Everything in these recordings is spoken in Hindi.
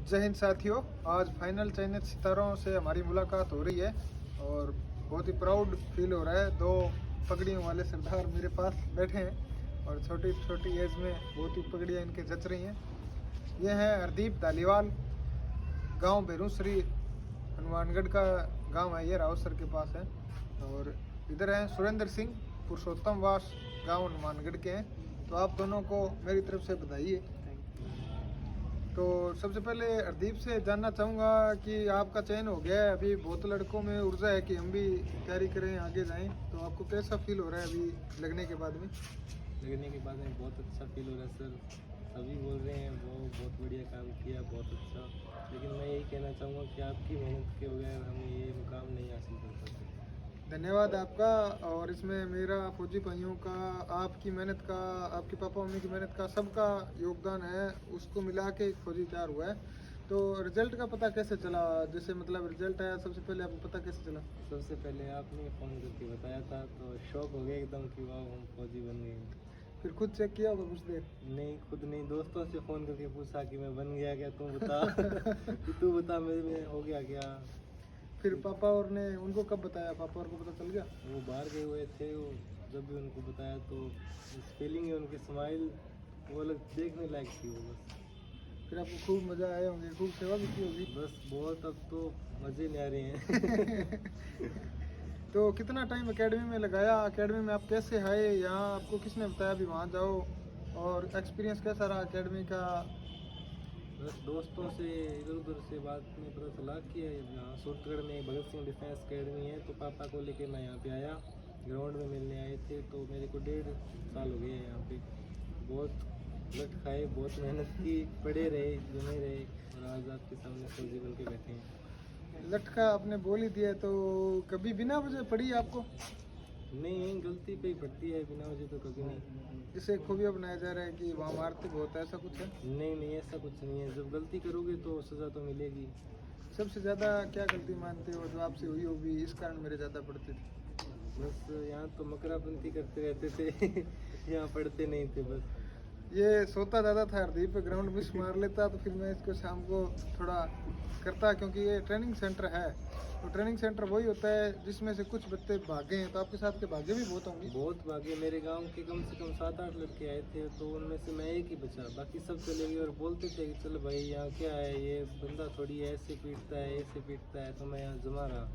जय हिंद साथियों। आज फाइनल चयनित सितारों से हमारी मुलाकात हो रही है और बहुत ही प्राउड फील हो रहा है। दो पगड़ियों वाले सरदार मेरे पास बैठे हैं और छोटी छोटी एज में बहुत ही पगड़ियाँ इनके जच रही हैं। ये हैं हरदीप धालीवाल, गांव बेरूसरी, हनुमानगढ़ का गांव है, ये रावसर के पास है। और इधर हैं सुरेंद्र सिंह, पुरुषोत्तम वास, गांव हनुमानगढ़ के हैं। तो आप दोनों को मेरी तरफ से बधाई है। तो सबसे पहले हरदीप से जानना चाहूँगा कि आपका चयन हो गया है। अभी बहुत लड़कों में ऊर्जा है कि हम भी तैयारी करें, आगे जाएं, तो आपको कैसा फील हो रहा है अभी लगने के बाद में? लगने के बाद में बहुत अच्छा फील हो रहा है सर। सभी बोल रहे हैं वो बहुत बढ़िया काम किया, बहुत अच्छा, लेकिन मैं यही कहना चाहूँगा कि आपकी मेहनत के बगैर हम ये मुकाम नहीं हासिल कर सकते। धन्यवाद आपका। और इसमें मेरा, फौजी भाइयों का, आपकी मेहनत का, आपके पापा मम्मी की मेहनत का, सबका योगदान है, उसको मिला के एक फौजी तैयार हुआ है। तो रिजल्ट का पता कैसे चला? जैसे मतलब रिजल्ट आया, सबसे पहले आपको पता कैसे चला? सबसे पहले आपने फ़ोन करके बताया था तो शौक हो गया एकदम कि वाह हम फौजी बन गए। फिर खुद चेक किया होगा कुछ देर? नहीं, खुद नहीं, दोस्तों से फ़ोन करके पूछा कि मैं बन गया क्या, तू बता कि तू बता मेरे में हो गया क्या। फिर पापा और ने, उनको कब बताया? पापा और को पता चल गया? वो बाहर गए हुए थे, वो जब भी उनको बताया तो स्पेलिंग है उनकी स्माइल वो अलग देखने लायक थी वो। बस फिर आपको खूब मज़ा आए होंगे, खूब सेवा भी की होगी। बस बहुत, अब तो मज़े नहीं आ रहे हैं। तो कितना टाइम एकेडमी में लगाया? एकेडमी में आप कैसे आए यहाँ? आपको किसने बताया भी वहाँ जाओ? और एक्सपीरियंस कैसा रहा एकेडमी का? बस दोस्तों से इधर उधर से बात में पता चला कि यहाँ सूरतगढ़ में भगत सिंह डिफेंस एकेडमी है, तो पापा को लेके मैं यहाँ पे आया। ग्राउंड में मिलने आए थे, तो मेरे को 1.5 साल हो गए हैं यहाँ पे। बहुत लट खाए, बहुत मेहनत की, पढ़े रहे, जमे रहे, और आज आपके सामने फौजी बन के बैठे हैं। लटका आपने बोल ही दिया, तो कभी बिना वजह पड़ी आपको? नहीं, गलती पे ही पड़ती है, बिना वजह तो कभी नहीं। जिसे खूबिया बनाया जा रहा है कि वहाँ मारते बहुत है, ऐसा कुछ है? नहीं, ऐसा कुछ नहीं है। जब गलती करोगे तो सज़ा तो मिलेगी। सबसे ज़्यादा क्या गलती मानते हो जो आपसे हुई होगी, इस कारण मेरे ज़्यादा पड़ते थे? बस यहाँ तो मकरापंती करते रहते थे। यहाँ पढ़ते नहीं थे बस। ये सोता ज़्यादा था हरदीप, ग्राउंड मिस मार लेता तो फिर मैं इसको शाम को थोड़ा करता, क्योंकि ये ट्रेनिंग सेंटर है। तो ट्रेनिंग सेंटर वही होता है जिसमें से कुछ बच्चे भागे हैं, तो आपके साथ के भागे भी बहुत होंगे। बहुत भागे, मेरे गांव के कम से कम 7-8 लड़के आए थे, तो उनमें से मैं एक ही बचा, बाकी सब चले गए। और बोलते थे कि चल भाई यहाँ क्या है, ये बंदा थोड़ी ऐसे पीटता है, ऐसे पीटता है, तो मैं यहाँ जमा रहा।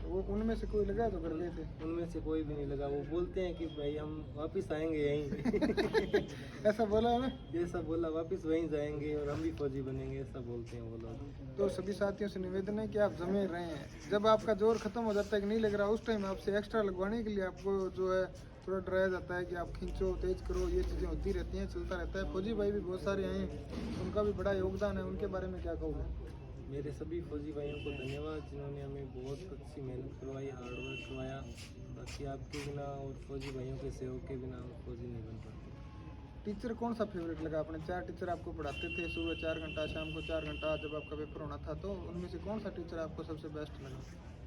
वो उनमें से कोई लगा तो कर गए थे? उनमें से कोई भी नहीं लगा। वो बोलते हैं कि भाई हम वापस आएंगे यहीं। ऐसा बोला है ना? जैसा बोला, वापस वहीं जाएंगे और हम भी फौजी बनेंगे, ऐसा बोलते हैं वो लोग। तो सभी साथियों से निवेदन है कि आप जमे रहे हैं। जब आपका जोर खत्म हो जाता है कि नहीं लग रहा, उस टाइम आपसे एक्स्ट्रा लगवाने के लिए आपको जो है थोड़ा डराया जाता है कि आप खींचो, तेज करो, ये चीज़ें होती रहती हैं, चलता रहता है। फौजी भाई भी बहुत सारे आए हैं, उनका भी बड़ा योगदान है, उनके बारे में क्या कहोगे? मेरे सभी फौजी भाइयों को धन्यवाद, जिन्होंने हमें बहुत अच्छी मेहनत करवाई, हार्डवर्क करवाया। बाकी आपके बिना और फौजी भाइयों के सहयोग के बिना हम फौजी नहीं बन पाते। टीचर कौन सा फेवरेट लगा? अपने 4 टीचर आपको पढ़ाते थे, सुबह 4 घंटा, शाम को 4 घंटा, जब आपका पेपर होना था, तो उनमें से कौन सा टीचर आपको सबसे बेस्ट लगा?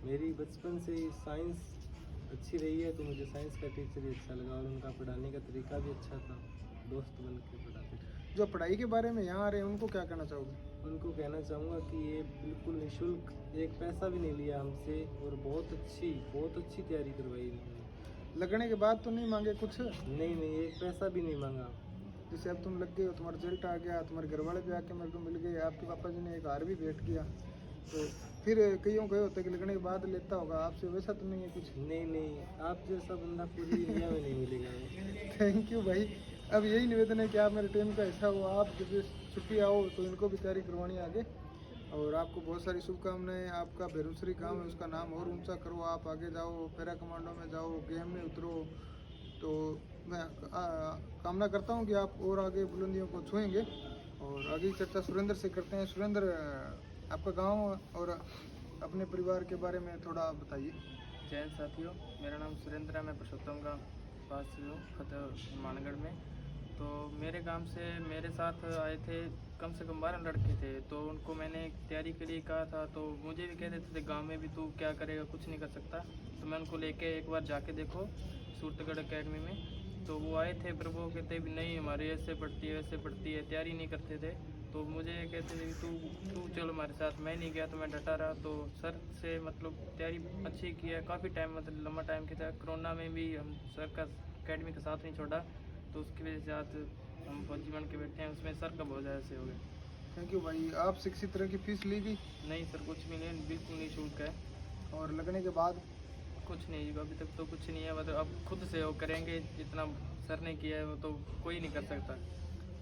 मेरी बचपन से ही साइंस अच्छी रही है, तो मुझे साइंस का टीचर ही अच्छा लगा, और उनका पढ़ाने का तरीका भी अच्छा था, दोस्त बन के पढ़ाते थे। जो पढ़ाई के बारे में यहाँ आ रहे हैं उनको क्या कहना चाहोगे? उनको कहना चाहूँगा कि ये बिल्कुल निःशुल्क, एक पैसा भी नहीं लिया हमसे, और बहुत अच्छी तैयारी करवाई इन्होंने। लगने के बाद तो नहीं मांगे कुछ? नहीं, एक पैसा भी नहीं मांगा। जैसे अब तुम लग गए हो, तुम्हारा रिजल्ट आ गया, तुम्हारे घर वाले भी आके मेरे को मिल गए, आपके पापा जी ने एक हार भी भेंट किया, तो फिर कईयों को होता है कि लगने के बाद लेता होगा, आपसे वैसा तो नहीं है कुछ? नहीं, आप जैसा बंदा पूरी इंडिया में नहीं मिलेगा। थैंक यू भाई। अब यही निवेदन है कि आप मेरे टीम का हिस्सा हो, आप जब छुट्टी आओ तो इनको भी तैयारी करवानी है आगे। और आपको बहुत सारी शुभकामनाएं। आपका बेरूसरी गांव है, उसका नाम और ऊंचा करो, आप आगे जाओ, पैरा कमांडो में जाओ, गेम में उतरो। तो मैं कामना करता हूं कि आप और आगे बुलंदियों को छुएंगे। और आगे की चर्चा सुरेंद्र से करते हैं। सुरेंद्र, आपका गांव और अपने परिवार के बारे में थोड़ा बताइए। जय हिंद साथियों, मेरा नाम सुरेंद्र है, मैं पुरुषोत्तम का पास से हूँ, हनुमानगढ़ में। तो मेरे गांव से मेरे साथ आए थे कम से कम 12 लड़के थे। तो उनको मैंने तैयारी के लिए कहा था, तो मुझे भी कह देते थे गांव में भी तू क्या करेगा, कुछ नहीं कर सकता। तो मैं उनको लेके एक बार जाके देखो सूरतगढ़ एकेडमी में, तो वो आए थे, पर वो कहते भी नहीं हमारी ऐसे पड़ती है वैसे पड़ती है, तैयारी नहीं करते थे। तो मुझे कहते थे कि तू चलो हमारे साथ। मैं नहीं गया तो मैं डटा रहा। तो सर से मतलब तैयारी अच्छी की है, काफ़ी टाइम मतलब लंबा टाइम किया। कोरोना में भी हम सर का अकेडमी का साथ नहीं छोड़ा, तो उसकी वजह से आज हम फौजी बन के बैठे हैं। उसमें सर का बहुत ज़्यादा से हो गया। थैंक यू भाई। आपसे किसी तरह की फीस ली थी? नहीं सर, कुछ भी नहीं, बिल्कुल नहीं शुल्क है। और लगने के बाद? कुछ नहीं, अभी तक तो कुछ नहीं है। मतलब अब खुद से वो करेंगे, जितना सर ने किया है वो तो कोई नहीं कर सकता।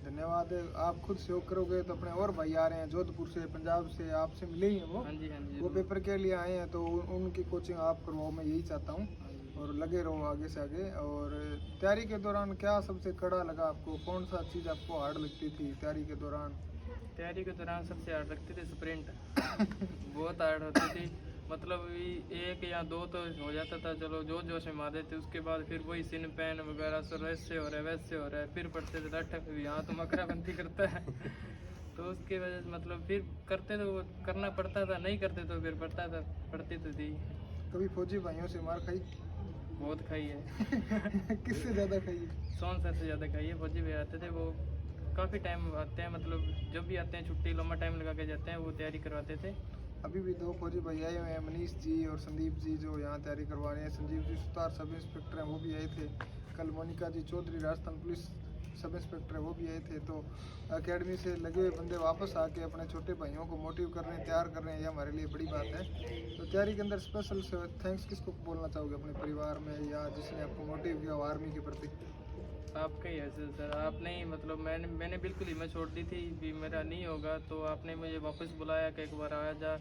धन्यवाद। आप खुद सहयोग करोगे तो अपने और भाई आ रहे हैं जोधपुर से, पंजाब से, आपसे मिले ही हैं वो। हाँ जी, हाँ जी, वो जरूर। पेपर के लिए आए हैं, तो उनकी कोचिंग आप करवाओ, मैं यही चाहता हूँ। हाँ जी। और लगे रहो आगे से आगे। और तैयारी के दौरान क्या सबसे कड़ा लगा आपको? कौन सा चीज़ आपको हार्ड लगती थी तैयारी के दौरान? तैयारी के दौरान सबसे हार्ड लगती थी स्प्रिंट। बहुत हार्ड होती थी। मतलब एक या दो तो हो जाता था, चलो जो जोश में मार देते। उसके बाद फिर वही सिन पैन वगैरह सब वैसे हो रहा है वैसे हो रहा है। फिर पढ़ते थे लटक भी, हाँ तो मकराबंदी करता है। तो उसके वजह से मतलब फिर करते तो वो करना पड़ता था, नहीं करते तो फिर पड़ती तो थी। कभी फौजी भाइयों से मार खाई? बहुत खाई है। किससे ज़्यादा खाई? सोन सर से ज़्यादा खाई है। फौजी भाई आते थे, वो काफ़ी टाइम आते हैं, मतलब जब भी आते हैं छुट्टी लंबा टाइम लगा के जाते हैं, वो तैयारी करवाते थे। अभी भी दो फौजी भाई आए हुए हैं, मनीष जी और संदीप जी, जो यहाँ तैयारी करवा रहे हैं। संजीव जी सुतार सब इंस्पेक्टर हैं, वो भी आए थे। कल Monica ji Chaudhary Rajasthan police sub inspector है, वो भी आए थे। तो एकेडमी से लगे हुए बंदे वापस आके अपने छोटे भाइयों को मोटिव कर रहे हैं, तैयार कर रहे हैं, ये हमारे लिए बड़ी बात है। तो तैयारी के अंदर स्पेशल थैंक्स किसको बोलना चाहोगे? अपने परिवार में या जिसने आपको मोटिव किया हो आर्मी के प्रति? आपका ही है सर। आपने ही मतलब मैंने बिल्कुल ही मैं छोड़ दी थी भी मेरा नहीं होगा, तो आपने मुझे वापस बुलाया कि एक बार आ जा।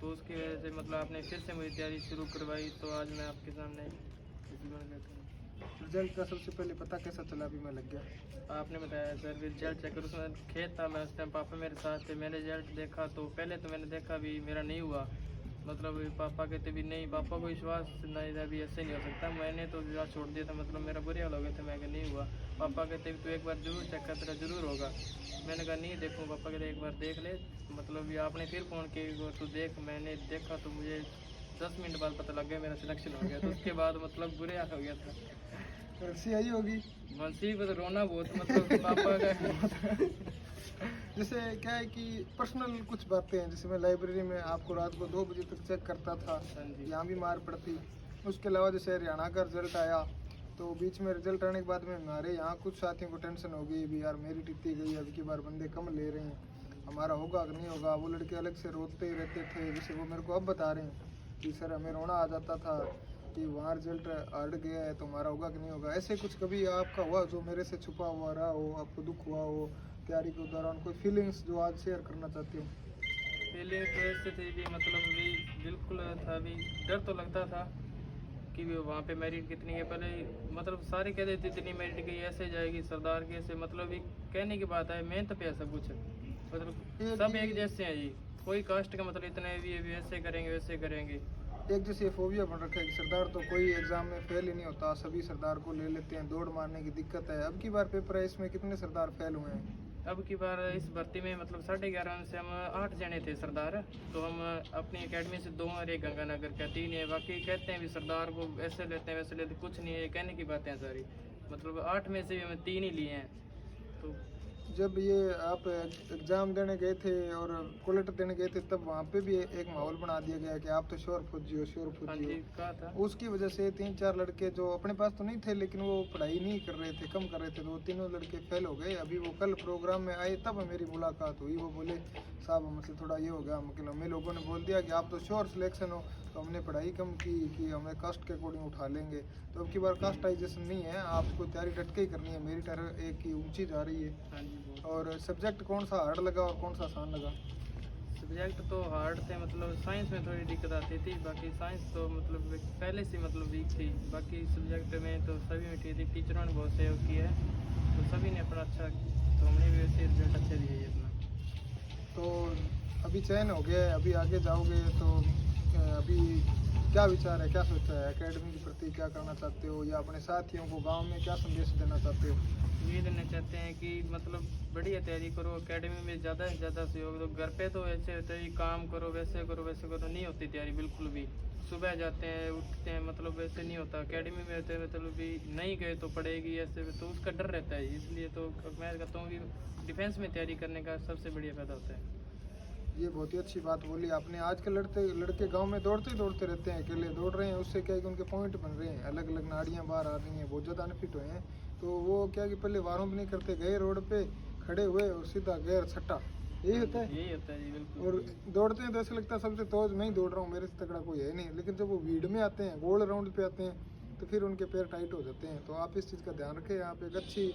तो उसकी वजह से मतलब आपने फिर से मेरी तैयारी शुरू करवाई। तो आज मैं आपके सामने बैठा हूँ। रिजल्ट का सबसे पहले पता कैसा चला? अभी मैं लग गया। आपने बताया सर रिजल्ट चेक करो। उसमें खेत था, मैं उस टाइम पापा मेरे साथ थे। मैंने रिजल्ट देखा तो पहले तो मैंने देखा भी मेरा नहीं हुआ। मतलब पापा कहते भी नहीं, पापा को विश्वास नहीं था भी ऐसे नहीं हो सकता। मैंने तो विश्वास छोड़ दिया था, मतलब मेरा बुरे हाल हो गए थे। मैं कहा नहीं हुआ। पापा कहते भी तू एक बार जरूर चेक कर, तेरा जरूर होगा। मैंने कहा नहीं देखूँ। पापा कहते एक बार देख ले। मतलब ये आपने फिर फ़ोन किया तो देख। मैंने देखा तो मुझे 10 मिनट बाद पता लग गया मेरा सिलेक्शन हो गया। तो उसके बाद मतलब बुरे हाल हो गया था। रस्सी आई होगी? मनसी पर रोना बहुत, मतलब पापा का। जैसे क्या है कि पर्सनल कुछ बातें हैं, जैसे मैं लाइब्रेरी में आपको रात को 2 बजे तक चेक करता था, हाँ जी। यहाँ भी मार पड़ती। उसके अलावा जैसे हरियाणा का रिजल्ट आया, तो बीच में रिजल्ट आने के बाद में हमारे यहाँ कुछ साथियों को टेंशन हो गई भी यार मेरी टिकती गई, अब की बार बंदे कम ले रहे हैं, हमारा होगा कि नहीं होगा। वो लड़के अलग से रोते ही रहते थे। जैसे वो मेरे को अब बता रहे हैं कि सर हमें रोना आ जाता था कि वहाँ रिजल्ट हट गया है तो हमारा होगा कि नहीं होगा। ऐसे कुछ कभी आपका हुआ जो मेरे से छुपा हुआ रहा हो, आपको दुख हुआ हो तैयारी के दौरान? कोई फीलिंग्स जो आज शेयर करना चाहते हो? फीलिंग तो ऐसे थी भी, मतलब भी बिल्कुल था भी, डर तो लगता था कि भी वहाँ पे मेरिट कितनी है। पहले मतलब सारे कहते थे इतनी मेरिट गई, ऐसे जाएगी सरदार के ऐसे। मतलब भी कहने की बात है, मेहनत पे है सब कुछ। मतलब सब एक जैसे हैं जी, कोई कास्ट का मतलब इतने भी ऐसे करेंगे वैसे करेंगे। एक जैसे फोबिया बन रखा है कि सरदार तो कोई एग्जाम में फेल ही नहीं होता, सभी सरदार को ले लेते हैं, दौड़ मारने की दिक्कत है। अब की बार पेपर है, इसमें कितने सरदार फेल हुए हैं? अब की बार इस भर्ती में मतलब 11:30 से हम 8 जने थे सरदार। तो हम अपनी एकेडमी से 2 और एक गंगानगर का 3 है। बाकी कहते हैं भी सरदार को ऐसे लेते हैं वैसे लेते, कुछ नहीं है, कहने की बातें हैं सारी। मतलब 8 में से भी हमें 3 ही लिए हैं। तो जब ये आप एग्जाम देने गए थे और कोलेटर देने गए थे, तब वहाँ पे भी एक माहौल बना दिया गया कि आप तो श्योर फौजी हो, श्योर हाँ फौजी जी, हो। कहा था। उसकी वजह से 3-4 लड़के जो अपने पास तो नहीं थे लेकिन वो पढ़ाई नहीं कर रहे थे, कम कर रहे थे, तो वो तीनों लड़के फेल हो गए। अभी वो कल प्रोग्राम में आए तब मेरी मुलाकात हुई। वो बोले साहब हमसे थोड़ा ये हो गया, मतलब हमें लोगों ने बोल दिया कि आप तो श्योर सिलेक्शन हो, तो हमने पढ़ाई कम की कि हमें कास्ट के अकॉर्डिंग उठा लेंगे। तो अब की बार कास्टाइजेशन नहीं है, आपको तैयारी डट के ही करनी है। मेरिट हर एक की ऊंची जा रही है। हाँ जी, बहुत। और सब्जेक्ट कौन सा हार्ड लगा और कौन सा आसान लगा? सब्जेक्ट तो हार्ड थे, मतलब साइंस में थोड़ी दिक्कत आती थी। बाकी साइंस तो मतलब पहले से मतलब वीक थी। बाकी सब्जेक्ट में तो सभी में ठीक थी। टीचरों ने बहुत सहयोग किया है, तो सभी ने अपना अच्छा, तो हमने भी वैसे रिजल्ट अच्छे दिए है अपना। तो अभी चयन हो गया है, अभी आगे जाओगे तो अभी क्या विचार है, क्या सोचा है? एकेडमी के प्रति क्या करना चाहते हो या अपने साथियों को गांव में क्या संदेश देना चाहते हो? ये देना चाहते हैं कि मतलब बढ़िया तैयारी करो, एकेडमी में ज़्यादा से ज़्यादा सहयोग दो। घर पे तो ऐसे होते हैं काम करो वैसे करो वैसे करो, नहीं होती तैयारी बिल्कुल भी। सुबह जाते हैं उठते हैं, मतलब वैसे नहीं होता। एकेडमी में होते हैं मतलब भी नहीं गए तो पड़ेगी ऐसे, तो उसका डर रहता है। इसलिए तो मैं कहता हूँ कि डिफेंस में तैयारी करने का सबसे बढ़िया फ़ायदा होता है। ये बहुत ही अच्छी बात बोली आपने। आज के लड़के गांव में दौड़ते ही दौड़ते रहते हैं, अकेले दौड़ रहे हैं। उससे क्या है कि उनके पॉइंट बन रहे हैं, अलग अलग नाड़ियाँ बाहर आ रही हैं, बहुत ज़्यादा अनफिट हुए हैं। तो वो क्या कि पहले वार्म भी नहीं करते, गए रोड पे खड़े हुए और सीधा गैर छट्टा, यही होता है। यही होता है जी, बिल्कुल। और दौड़ते हैं तो ऐसा लगता है सबसे तेज मैं ही दौड़ रहा हूँ, मेरे से तगड़ा कोई है नहीं। लेकिन जब वो भीड़ में आते हैं, गोल राउंड पे आते हैं, तो फिर उनके पैर टाइट हो जाते हैं। तो आप इस चीज़ का ध्यान रखें, आप एक अच्छी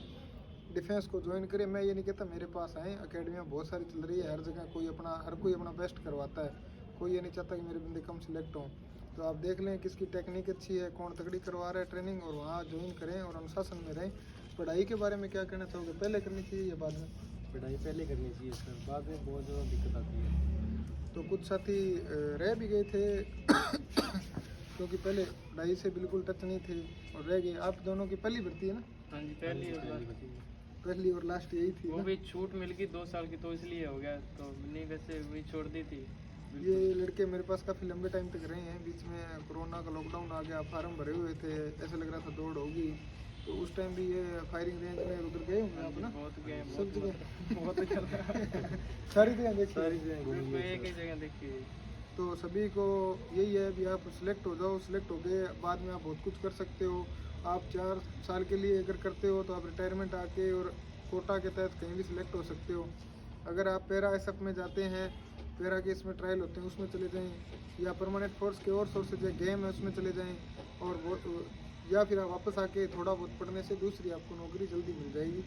डिफेंस को ज्वाइन करें। मैं ये नहीं कहता मेरे पास आए, अकेडमियाँ बहुत सारी चल रही है, हर जगह हर कोई अपना बेस्ट करवाता है। कोई ये नहीं चाहता कि मेरे बंदे कम सिलेक्ट हों। तो आप देख लें किसकी टेक्निक अच्छी है, कौन तगड़ी करवा रहा है ट्रेनिंग, और वहाँ ज्वाइन करें और अनुशासन में रहें। पढ़ाई के बारे में क्या कहना चाहोगे, पहले करनी चाहिए या बाद में? पढ़ाई पहले करनी चाहिए सर, बाद में बहुत ज़्यादा दिक्कत आती है। तो कुछ साथी रह भी गए थे क्योंकि पहले पढ़ाई से बिल्कुल टच नहीं थे और रह गए। आप दोनों की पहली भर्ती है ना? हाँ जी, पहली और लास्ट। पहली और लास्ट यही थी वो ना? भी छूट मिल गई 2 साल की, तो इसलिए हो गया। तो नहीं वैसे वही छोड़ दी थी। ये लड़के मेरे पास काफ़ी लंबे टाइम तक रहे हैं। बीच में कोरोना का लॉकडाउन आ गया, फार्म भरे हुए थे, ऐसा लग रहा था दौड़ होगी। तो उस टाइम भी ये फायरिंग रेंज में उधर गए होंगे आप ना? बहुत गए, सब जगह बहुत ज़्यादा सारी जगह देखी? सारी जगह घूम बिल्कुल लिए एक ही सर। जगह देखी है। तो सभी को यही है भी आप सिलेक्ट हो जाओ। सिलेक्ट हो गए बाद में आप बहुत कुछ कर सकते हो। आप 4 साल के लिए अगर करते हो तो आप रिटायरमेंट आके और कोटा के तहत कहीं भी सिलेक्ट हो सकते हो। अगर आप पैरा एसएफ में जाते हैं, पैरा के इसमें ट्रायल होते हैं उसमें चले जाएं, या परमानेंट फोर्स के और सोर्सेज है गेम है उसमें चले जाएं, और या फिर आप वापस आके थोड़ा बहुत पढ़ने से दूसरी आपको नौकरी जल्दी मिल जाएगी।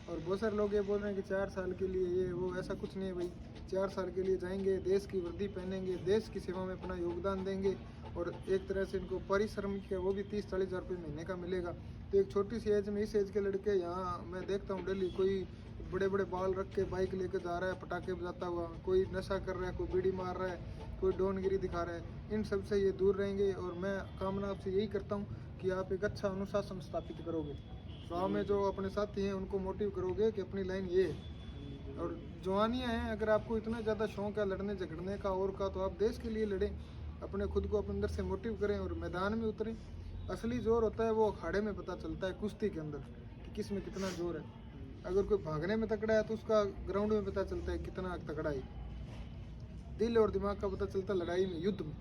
और बहुत सारे लोग ये बोल रहे हैं कि 4 साल के लिए ये वो, ऐसा कुछ नहीं है भाई। 4 साल के लिए जाएंगे, देश की वर्दी पहनेंगे, देश की सेवा में अपना योगदान देंगे, और एक तरह से इनको परिश्रमिक है वो भी 30-40 हज़ार रुपये महीने का मिलेगा। तो एक छोटी सी एज में, इस एज के लड़के यहाँ मैं देखता हूँ डेली, कोई बड़े बड़े बाल रख के बाइक लेकर जा रहा है पटाखे बजाता हुआ, कोई नशा कर रहा है, कोई बीड़ी मार रहा है, कोई डोनगिरी दिखा रहा है। इन सब से ये दूर रहेंगे, और मैं कामना आपसे यही करता हूँ कि आप एक अच्छा अनुशासन स्थापित करोगे। गाँव में जो अपने साथी हैं उनको मोटिव करोगे कि अपनी लाइन ये है। और जवानियाँ हैं, अगर आपको इतना ज़्यादा शौक है लड़ने झगड़ने का और का, तो आप देश के लिए लड़ें, अपने खुद को अपने अंदर से मोटिव करें और मैदान में उतरें। असली जोर होता है वो अखाड़े में पता चलता है, कुश्ती के अंदर, कि किस में कितना जोर है। अगर कोई भागने में तगड़ा है तो उसका ग्राउंड में पता चलता है कितना तगड़ा है। दिल और दिमाग का पता चलता है लड़ाई में, युद्ध में।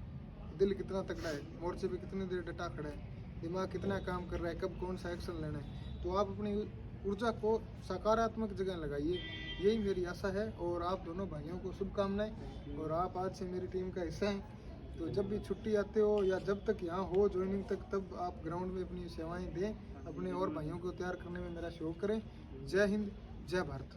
दिल कितना तगड़ा है, मोर्चे पे कितनी देर डटा खड़ा है, दिमाग कितना काम कर रहा है, कब कौन सा एक्शन लेना है। तो आप अपनी ऊर्जा को सकारात्मक जगह लगाइए, यही मेरी आशा है। और आप दोनों भाइयों को शुभकामनाएं। और आप आज से मेरी टीम का हिस्सा हैं, तो जब भी छुट्टी आते हो या जब तक यहाँ हो ज्वाइनिंग तक, तब आप ग्राउंड में अपनी सेवाएं दें, अपने और भाइयों को तैयार करने में मेरा सहयोग करें। जय हिंद, जय भारत।